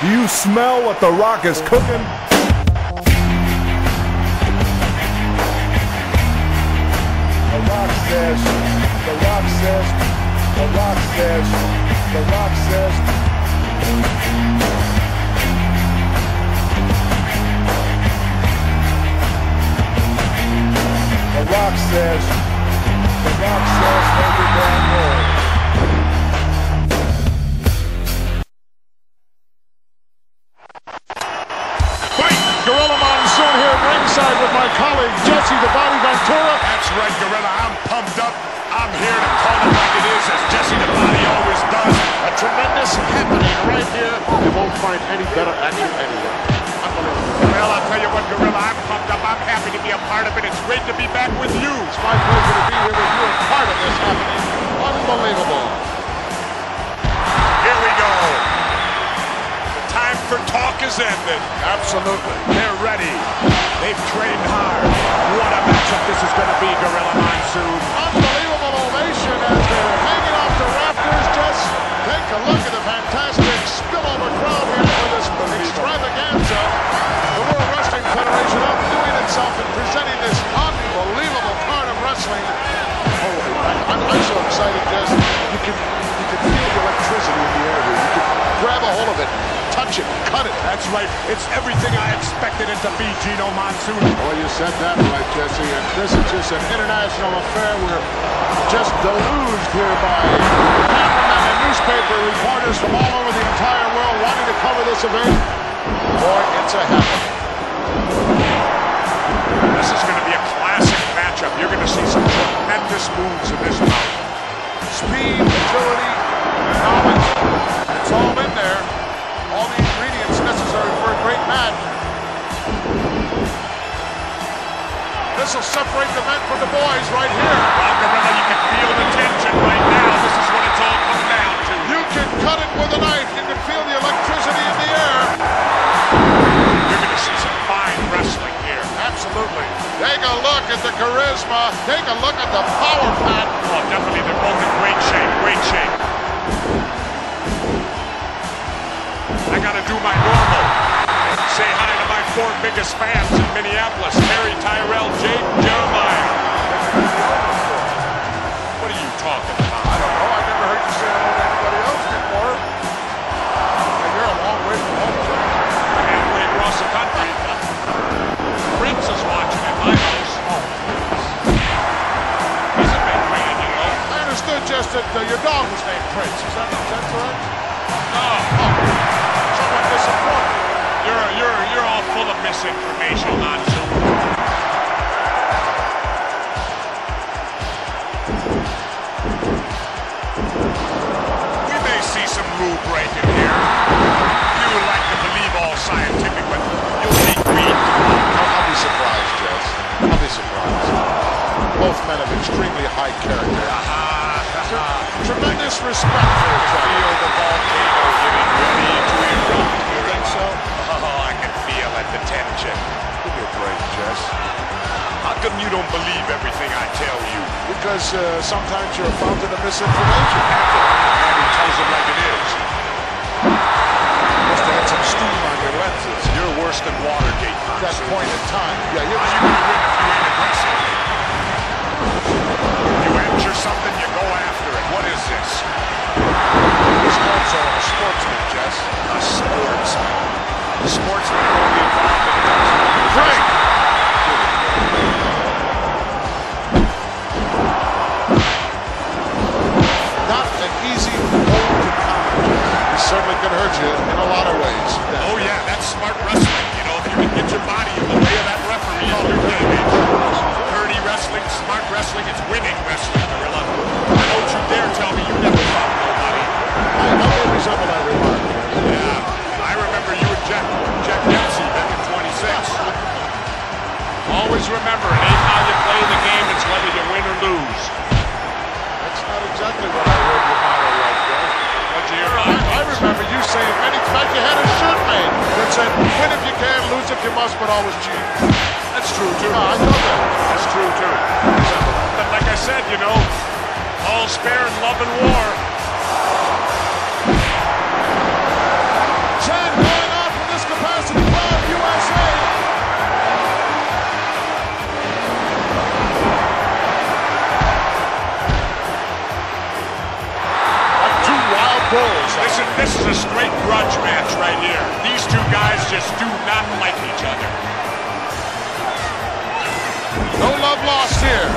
Do you smell what The Rock is cooking? The Rock says, The Rock says, The Rock says, The Rock says. The Rock says, hold your damn roll. Gorilla Monsoon here at ringside with my colleague Jesse the Body Ventura. That's right, Gorilla. I'm pumped up. I'm here to call it like it is, as Jesse the Body always does. A tremendous happening right here. You won't find any better action anywhere. Unbelievable. Well, I'll tell you what, Gorilla, I'm pumped up. I'm happy to be a part of it. It's great to be back with you. It's my pleasure to be here with you as part of this happening. Unbelievable. Here we go. The time for talk is ended. Absolutely. They're ready. They've trained hard. What a matchup this is going to be, Gorilla Monsoon. Unbelievable ovation as they're hanging off the rafters. Just take a look at the fantastic spillover crowd here for this extravaganza. The World Wrestling Federation outdoing itself in presenting this unbelievable card of wrestling. Holy, I'm so excited, Jess. You can feel the electricity in the air here. You can grab a hold of it, touch it, cut it. That's right. It's everything I expected it to be, Gino Monsoon. Well, you said that right, Jesse. And this is just an international affair. We're just deluged here by cameramen and newspaper reporters from all over the entire world wanting to cover this event. Boy, it's a happening. This is going to be a classic matchup. You're going to see some tremendous moves in this bout. Speed, agility, knowledge. It's all in there. All the ingredients necessary for a great match. This will separate the men from the boys right here. Well, Gorilla, you can feel the tension right now. This is what it's all come down to. You can cut it with a knife. You can feel the electricity in the air. You're going to see some fine wrestling here. Absolutely. Take a look at the charisma. Take a look at the power pack. Oh, definitely. They're both in great shape. Great shape. I got to do my normal. Say hi to my 4 biggest fans in Minneapolis. Terry, Tyrell, Jake, Jeremiah. What are you talking about? I don't know. I never heard you say hello to anybody else before. And you're a long way from home, Jake. Halfway across the country. Prince is watching at my house. Oh, he's a big fan, you know. I understood just that your dog was named Prince. Is that correct? No. Somewhat disappointing. You're all full of misinformation, Monsoon. We may see some rule breaking here. You would like to believe all scientific, but you'll see green. I'll be surprised, Jess. I'll be surprised. Both men of extremely high character. Tremendous respect for each other. Feel the volcano getting ready to erupt. You think so? Oh, I can feel it, the tension. Give me a break, Jess. How come you don't believe everything I tell you? Because sometimes you're a fountain of misinformation. And he tells it like it is. Must have had some steam on your lenses. You're worse than Watergate, At that point in time. Yeah, How you gonna win if you ain't aggressive? You enter something, you go after it. What is this? This man's a sportsman, Jess. A sportsman. A sportsman only involved in it. Frank! Not an easy hold to conquer. He certainly could hurt you in a lot of ways. Oh yeah, that's smart wrestling. You know, if you can get your body in the way of that referee, it's your game. Dirty wrestling, smart wrestling, it's winning wrestling, Gorilla. Don't you dare tell me you never fought nobody. I know they resemble that remark. Yeah, I remember you and Jack Dempsey back in 26. Always remember, it ain't how you play the game, it's whether you win or lose. That's not exactly what I heard your motto was, Joe. What'd you hear? I remember you saying many times you had a shirt made that said, win if you can, lose if you must, but always cheat. That's true, too. I know that. That's true, too. But like I said, you know, all's fair in love and war. John bulls. This is a straight grudge match right here. These two guys just do not like each other. No love lost here.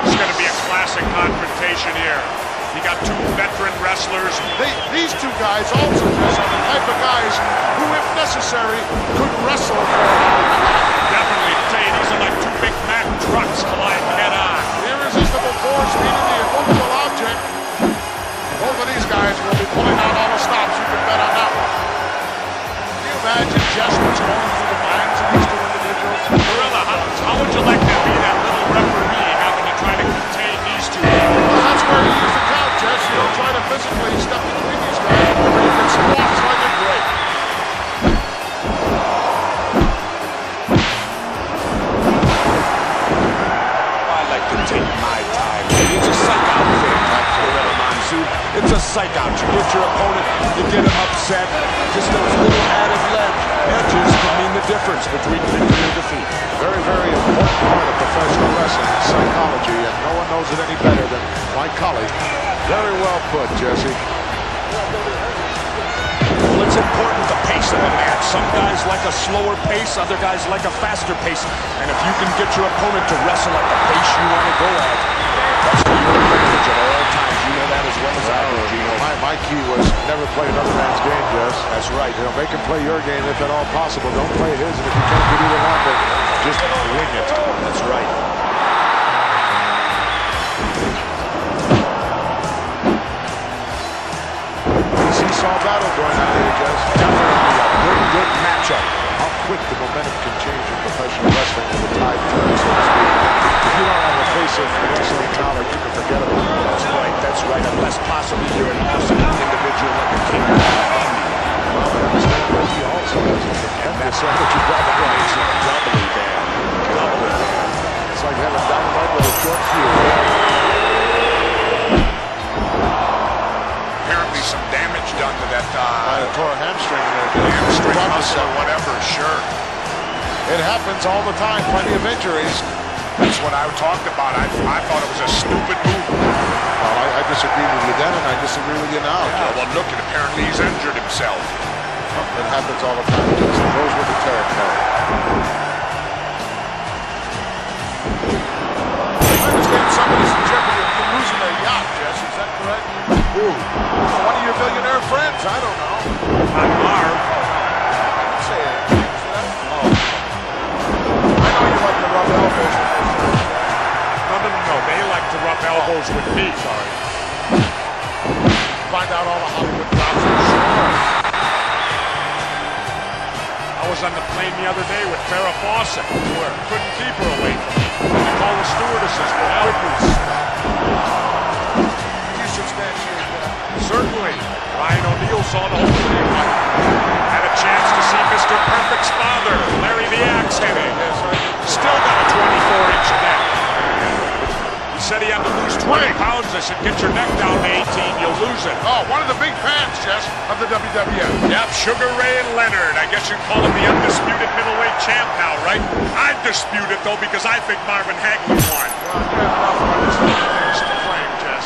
It's going to be a classic confrontation here. You got two veteran wrestlers. These two guys also just are the type of guys who, if necessary, could wrestle for a while. Definitely. Say, these are like two big Mack trucks colliding head on. The irresistible force meeting the immovable object. Both of these guys will be pulling out all the stops. You can bet on that one. Can you imagine just what's going through the minds of these two individuals? Gorilla, how would you like to be that little referee having to try to contain these two? Well, that's where you use the count, Jess. You don't try to physically step between these guys, but you can squash like a grape. I like to take my time. It's a psych out thing. It's a psych out. You get your opponent, you get him upset. Just those little added edges can mean the difference between victory and defeat. Very, very important part of professional wrestling, psychology, and no one knows it any better than my colleague. Very well put, Jesse. Well, it's important the pace of the match. Some guys like a slower pace, other guys like a faster pace. And if you can get your opponent to wrestle at the pace you want to go at, that's to your advantage at all times. You know that as well as I do, Gino. My key was never play another man's game, Jess. That's right. You know, make him play your game if at all possible. Don't play his, and if you can't get either one, then just wing it. That's right. Seesaw battle going on here, Jess. Definitely a good matchup. How quick the momentum can change in professional wrestling when the tide turns, so to speak. If you don't have a face of wrestling knowledge, you can forget about it. That's right. That's right. Unless possibly you're an awesome individual like the King of Bundy. Well, I understand that he also has a tremendous effort to grab the rights. Doubly bad. Doubly bad. It's like having double elbow with short fuse. Apparently some damage done to that Tore a hamstring in there. hamstring muscle or whatever, sure. It happens all the time. Plenty of injuries. That's what I talked about. I thought it was a stupid move. Well, I disagree with you then, and I disagree with you now. Well, look, and apparently he's injured himself. It happens all the time. It goes with the territory. I understand somebody's in jeopardy of losing their yacht, Jess. Is that correct? Who? One of your billionaire friends. I don't know. Not Marv. Say it. Oh. I know you like to rub elbows. No. They like to rub elbows with me. Sorry. Find out all the Hollywood gossip. I was on the plane the other day with Farrah Fawcett. Couldn't keep her away from me. I called the stewardesses for help. You substantiate that. Certainly. Ryan O'Neal saw the whole thing. Had a chance to see Mr. Perfect's father, Larry the Axe, hit it. Yes, right. Still got a 24-inch neck. He said he had to lose 20 pounds. I said, get your neck down to 18, you'll lose it. Oh, one of the big fans, Jess, of the WWF. Yep, Sugar Ray and Leonard. I guess you'd call him the undisputed middleweight champ now, right? I dispute it, though, because I think Marvin Hagler won. Well, you have enough on this thing to claim, Jess.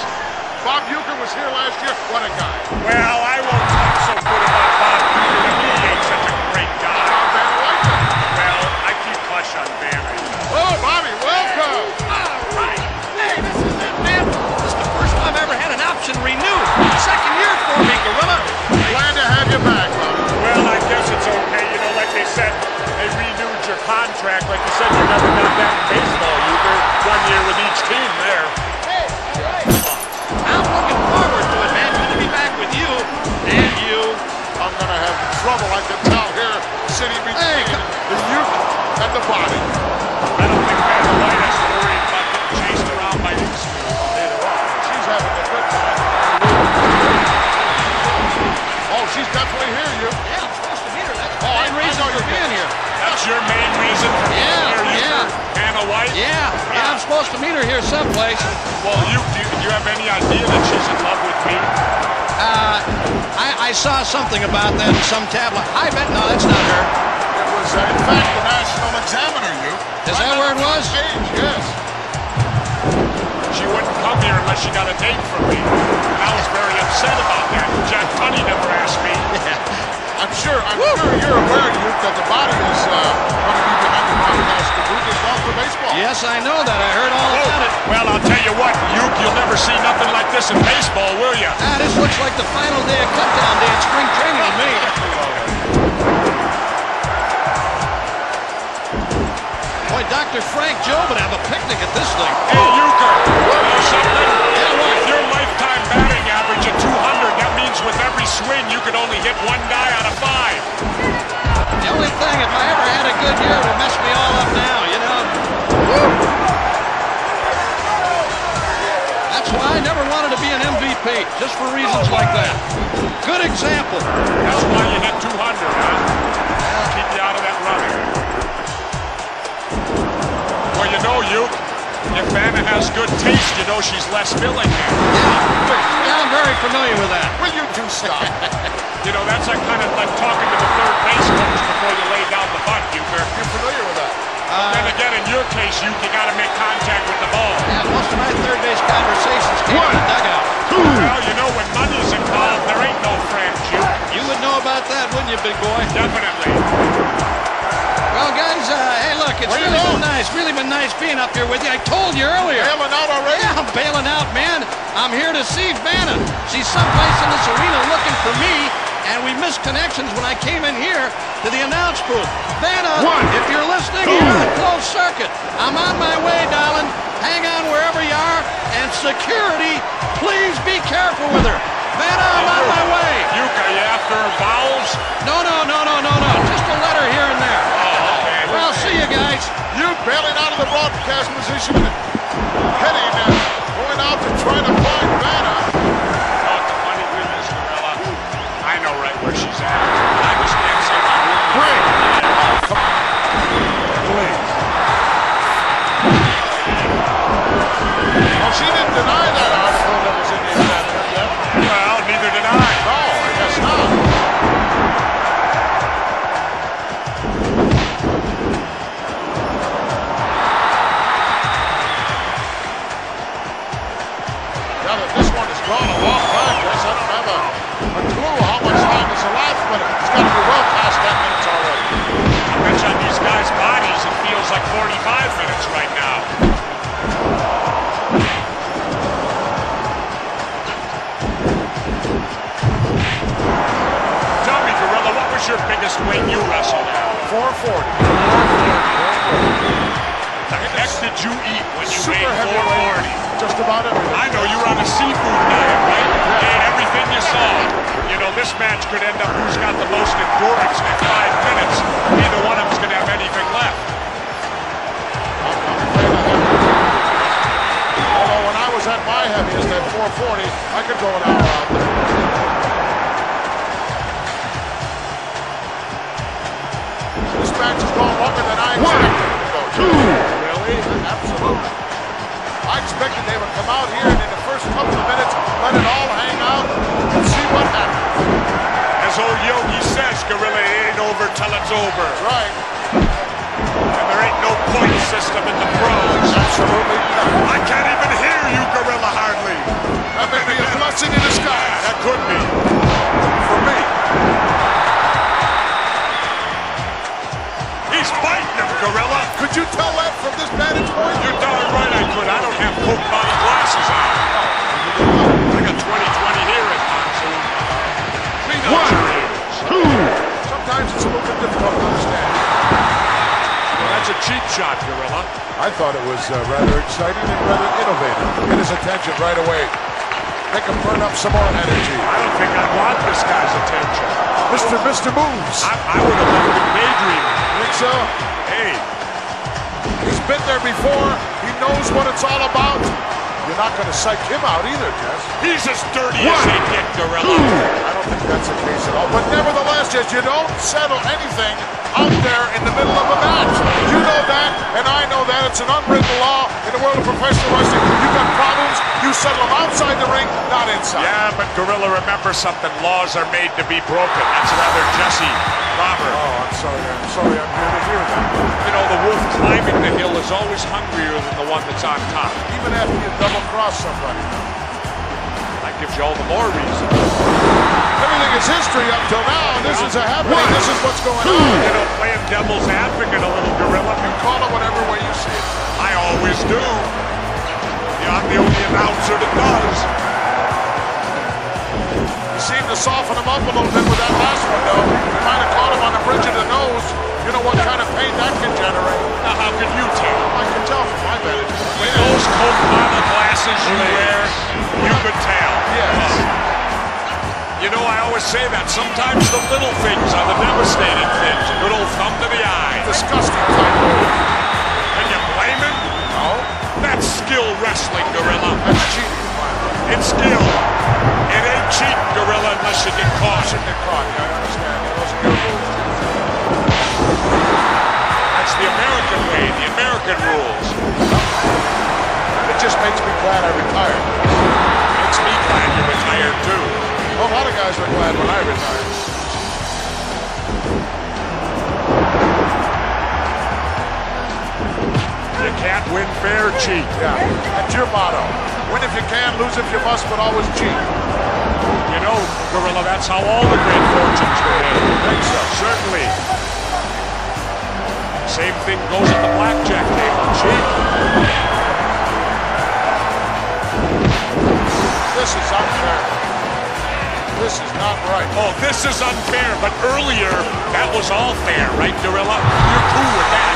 Bob Uecker was here last year. What a guy. Well, I won't talk so good about Bob Uecker if he ain't such a great guy. John Vanna liked him. Well, I keep hush on Vanna. Oh, Bobby, welcome. All right. Hey, this is it, man. This is the first time I've ever had an option renewed. Second year for me, Gorilla. Glad to have you back, Bobby. Well, I guess it's okay. You know, like they said, they renewed your contract. Like you said, you never got that in baseball. You were 1 year with each team there. Hey, all right. I'm looking forward to it, man. Good to be back with you and you. I'm going to have trouble, I can tell here, sitting between the youth and the body. I don't think Vanna White has to worry about getting chased around by these two. She's having a good time. Oh, she's definitely here, you. Yeah, I'm supposed to meet her. That's Oh, I the main reason know for you being did. here. That's your main reason for being here, Yeah. Vanna White? Yeah, I'm supposed to meet her here someplace. Well, do you have any idea that she's in love with me? I saw something about that in some tablet. I bet, no, that's not her. It was, in fact, the National Examiner, you. Is that where it was? Page, yes. She wouldn't come here unless she got a date from me. I was very upset about sure you're aware, Duke, that the body is going to be behind the broadcast to Duke as well for baseball. Yes, I know that. I heard all about it. Well, I'll tell you what, Duke, you'll never see nothing like this in baseball, will you? This looks like the final day of cutdown day at spring training to me. Boy, Dr. Frank Joe would have a picnic at this thing. Hey, Euchre, you know something? Yeah, what? With your lifetime batting average of 200, that means with every swing you could only hit one guy out of 5. The only thing, if I ever had a good year, it would mess me all up now, you know? Woo! That's why I never wanted to be an MVP, just for reasons like that. Good example. That's why you hit 200, huh? Keep you out of that running. Well, you know, Euch, if Vanna has good taste, you know she's less filling here. Yeah, I'm very familiar with that. Will you two stop? You know, that's like kind of like talking to the third base coach before you lay down the bunt, Euchre. You're familiar with that? Then again, in your case, you got to make contact with the ball. Yeah, most of my third base conversations came in the dugout. Well, you know, when money's involved, there ain't no friends, Euch. You would know about that, wouldn't you, big boy? Definitely. Well, guys, hey, look, it's really been nice being up here with you. I told you earlier. Bailing out already? Yeah, I'm bailing out, man. I'm here to see Vanna. She's someplace in this arena looking for me, and we missed connections when I came in here to the announce booth. Vanna, if you're listening, you're on closed circuit. I'm on my way, darling. Hang on wherever you are, and security, please be careful with her. Vanna, I'm on my way. Euch, are you after vowels? No. Just a letter here and there. Okay. Well, see you guys. You bailing out of the broadcast position, heading, going out to try to find Vanna. Oh, the funny thing is, Gorilla, I know right where she's at. I just can't say my word. Come on. Please. Well, she didn't deny that article that was in the internet yet. Well, neither did I. No, I guess not. Now that this one has gone a long time, Jess, I don't have a clue how much time is elapsed, but it's got to be well past 10 minutes already. I bet you on these guys' bodies it feels like 45 minutes right now. Tell me, Gorilla, what was your biggest weight you wrestled at? 440. The heck did you eat when you Super weighed heavyweight. 440? Just about everything. I know you were on a seafood diet, right? You ate everything you saw. You know, this match could end up who's got the most endurance at 5 minutes. Neither one of them's going to have anything left. Although when I was at my heaviest at 440, I could go an hour out there. This match has gone longer than I expected it to go. Really? Absolutely. I expected they would come out here and in the first couple of minutes let it all hang out and see what happens. As old Yogi says, Gorilla, it ain't over till it's over. That's right. And there ain't no point system in the pros. Absolutely not. I can't even hear you, Gorilla, hardly. That may be a blessing in disguise. That could be. For me. He's fighting him, Gorilla. Could you tell that from this vantage point? You're darn right I could. I don't have Coke bottle glasses on. I got 20/20 here at Monsoon. We know what your name is. Sometimes it's a little bit difficult to understand. Well, that's a cheap shot, Gorilla. I thought it was rather exciting and rather innovative. Get his attention right away. Make him burn up some more energy. I don't think I want this guy's attention. Mr. Moves. I would have left him daydreaming. Think so? Hey, He's been there before. He knows what it's all about. You're not going to psych him out either, Jess. he's as dirty as they get, Gorilla. I don't think that's the case at all. But nevertheless, Jess, you don't settle anything out there in the middle of a match. You know that, and I know that. It's an unwritten law in the world of professional wrestling. You've got problems, you settle them outside the ring, not inside. Yeah, but Gorilla, remember something. Laws are made to be broken. That's rather Jesse Robert. Oh, I'm sorry I'm here to hear that. You know, the wolf climbing the hill is always hungrier than the one that's on top. Even after you double-cross somebody. That gives you all the more reason. Everything his history up till now. This is a happening. This is what's going on. You know, playing devil's advocate a little, Gorilla. You call it whatever way you see it. I always do. I'm the only announcer that does. You seem to soften him up a little bit with that last one, though. You might have caught him on the bridge of the nose. You know what kind of pain that can generate. Now, how can you tell? I can tell from my vantage point. With those Coke-Mama glasses you wear, you could tell. Yes. You know, I always say that. Sometimes the little things are the devastating things. A good old thumb to the eye. Disgusting type move. Can you blame him? No. That's skill wrestling, Gorilla. That's cheating. It's skill. It ain't cheap, Gorilla, unless you get caught. Get caught. Yeah, I understand. Those are your rules. That's the American way, the American rules. It just makes me glad I retired. Makes me glad you retired, too. Well, a lot of guys were glad when I retired. You can't win fair, cheat. Yeah, that's your motto. Win if you can, lose if you must, but always cheat. You know, Gorilla, that's how all the great fortunes were made. I think so. Certainly. Same thing goes at the blackjack table. Cheat. This is unfair. This is not right. Oh, this is unfair, but earlier, that was all fair, right, Gorilla? You're cool with that.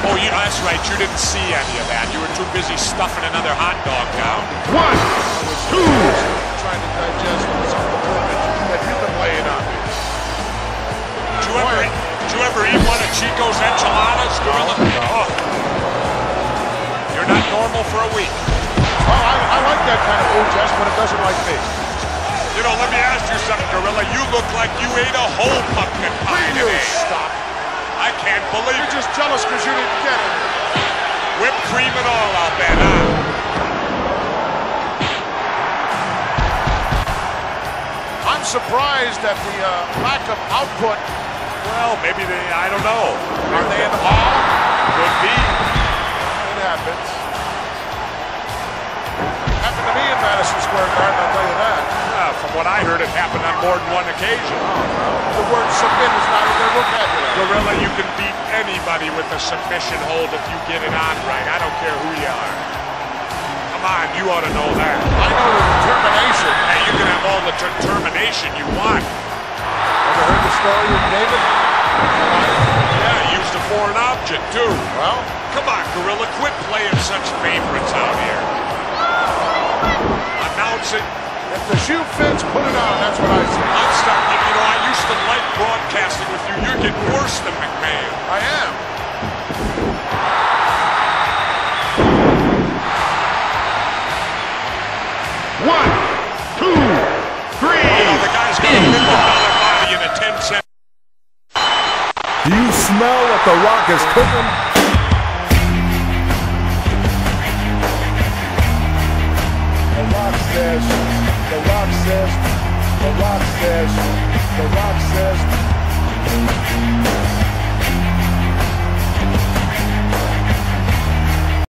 Oh, that's right. You didn't see any of that. You were too busy stuffing another hot dog down. 1, 2. Trying to digest some of the verbiage that you've been laying on me. Did you ever eat one of Chico's enchiladas, Gorilla? No. Oh. You're not normal for a week. Oh, I like that kind of food, Jess, but it doesn't like me. You know, let me ask you something, Gorilla. You look like you ate a whole pumpkin pie You today. stop. I can't believe You're it. just jealous because you didn't get it. Whipped cream and all out there, huh? I'm surprised at the lack of output. Well, maybe I don't know. Are they in the hall? Could be. It happens. Happened to me in Madison Square Garden, I'll tell you that. From what I heard, it happened on more than one occasion. The word submit is not in their vocabulary. Gorilla, you can beat anybody with a submission hold if you get it on right. I don't care who you are. Come on, you ought to know that. I know the determination. Hey, you can have all the determination you want. Ever heard the story of David? Yeah, he used a foreign object, too. Well, Come on, Gorilla, quit playing such favorites out here. Announcing. if the shoe fits, put it on. That's what I say. I'm starting, you know, I used to like broadcasting with you. You're getting worse than McMahon. I am. One, two, three. The guy's got a $1 million body in a 10-cent. Do you smell what The Rock is cooking? The Rock says, The Rock says, The Rock says, The Rock says.